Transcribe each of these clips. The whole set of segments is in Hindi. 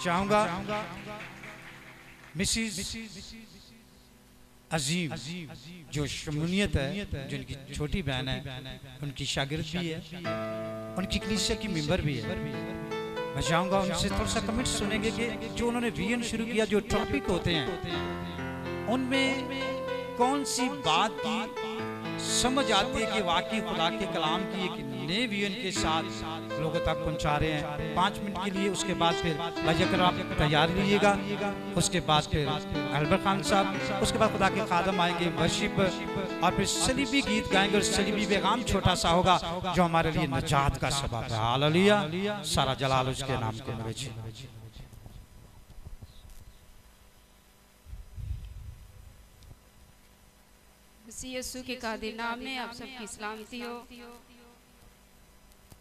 चाहूंगा मिसिज अजीम जो शमूनियत है, जो उनकी छोटी बहन है, उनकी शागिर्द भी है, उनकी कलीसिया की मेंबर भी है। मैं चाहूंगा उनसे थोड़ा सा कमेंट सुनेंगे कि जो उन्होंने विजन शुरू किया, जो टॉपिक होते हैं उनमें कौन सी बात की समझ आती है कि वाकई खुदा के कलाम की एक नए विजन के साथ लोगों तक पहुंचा रहे हैं। 5 मिनट के लिए, उसके बाद फिर भाई अगर आप तैयार लीजिएगा, उसके बाद फिर अल्बर्ट खान साहब, उसके बाद खुदा के खादम आएंगे, वर्शिप, और फिर सलीबी गीत गाएंगे और सलीबी पैगाम छोटा सा होगा जो हमारे लिए नजात का सबब है। हालेलुया, सारा जलाल उसके नाम के मिले। यीशु के कादिर नाम में आप सबकी सलामती हो।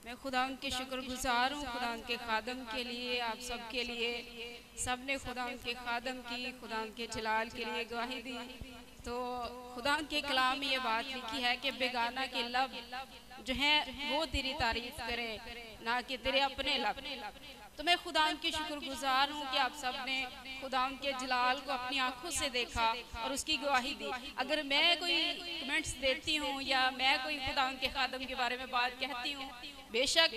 मैं खुदा उनके शुक्रगुजार हूँ, खुदा उनके खादम के लिए, आप सब के लिए। सब ने खुदा उनके खादम की, खुदा उनके जलाल के लिए गवाही दी। तो खुदा उनके कलाम में ये बात लिखी है कि बेगाना के लब जो हैं वो तेरी तारीफ करे, ना कि तेरे अपने लब। तो मैं खुदा उनकी शुक्रगुजार हूँ कि आप सब ने खुदा उनके जलाल को अपनी आंखों से देखा और उसकी गवाही दी। अगर मैं कोई कमेंट्स देती हूँ या मैं कोई खुदा उनके खादम के बारे में बात कहती हूँ, बेशक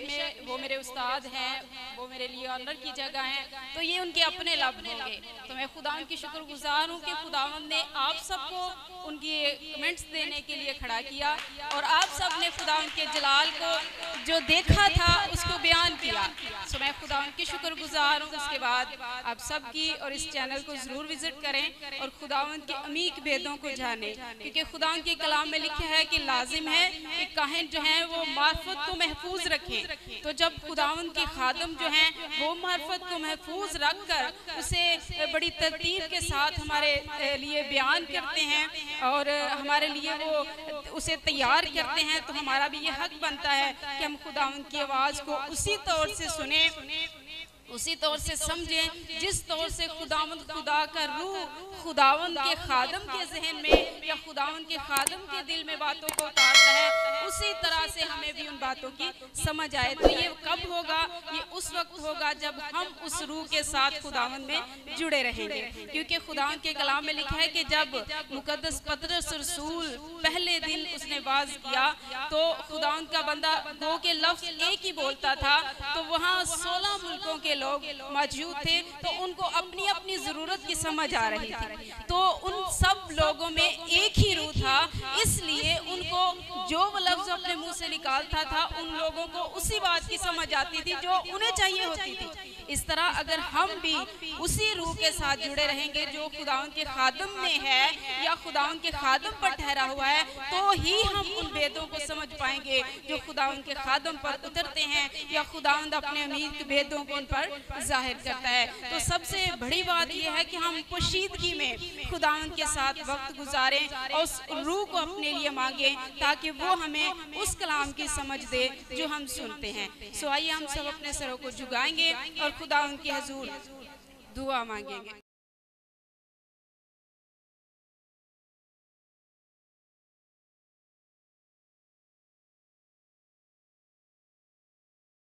वो मेरे उस्ताद हैं, वो मेरे लिए ऑनर की जगह हैं, तो ये उनके अपने लब होंगे। तो मैं खुदा उनकी शुक्रगुजार हूँ कि खुदावंद ने आप सबको उनकी कमेंट्स देने के लिए खड़ा किया और आप सब ने खुदा उनके जलाल को जो देखा था उसको बयान किया। सो मैं खुदा उनकी शुक्रगुजार हूँ। उसके बाद आप सब की और इस चैनल को ज़रूर विजिट करें और खुदावंद के अमीक भेदों को जानें, क्योंकि खुदा के कलाम में लिखा है कि लाजिम है कि काहिन जो हैं वो मार्फत को महफूज रखें। तो जब खुदावंद के खादम जो हैं वो मार्फत को महफूज रख कर उसे बड़ी तरतीब के साथ हमारे लिए बयान करते हैं और हमारे लिए वो उसे तैयार करते हैं, तो हमारा भी ये हक बनता है कि हम खुदावंद की आवाज़ को उसी तौर से सुने, उसी तौर से समझें जिस तौर से खुदावंद खुदा का रूह खुदावंद के खादम के जहन में या खुदावंद के खादम के दिल में बातों को उतारता है, उसी तरह से हमें भी उन बातों की समझ आए। तो ये कब होगा? ये उस वक्त होगा जब हम उस रूह के साथ खुदावंद में जुड़े रहेंगे, क्योंकि खुदावंद के कलाम में लिखा है कि जब मुकद्दस पतरस रसूल पहले दिन उसने वाज किया तो खुदावंद का बंदा गो के लफ्ज एक ही बोलता था, तो वहाँ 16 मुल्कों के लोग मौजूद थे, तो उनको अपनी अपनी जरूरत की समझ आ रही थी। तो उन सब लोगों में एक ही रूह था, इसलिए उनको जो वो लफ्ज अपने मुंह से निकालता था उन लोगों को उसी बात की समझ आती थी जो उन्हें चाहिए होती थी। इस तरह अगर हम भी उसी रूह के साथ जुड़े रहेंगे जो खुदावंद के खादम में है या खुदावंद के खादम पर ठहरा हुआ है, तो ही हम उन भेदों को समझ पाएंगे जो खुदावंद के खादम पर उतरते हैं या खुदावंद अपने अमीर भेदों को उन पर जाहिर करता है। तो सबसे बड़ी बात यह है कि हम पोशीदगी में खुदावंद के साथ वक्त गुजारें और उस रूह को अपने लिए मांगें ताकि वो हमें उस कलाम की समझ दे जो हम सुनते हैं। सो आइए हम सब अपने सरों को झुकाएंगे और खुदावंद के हुजूर दुआ मांगेंगे।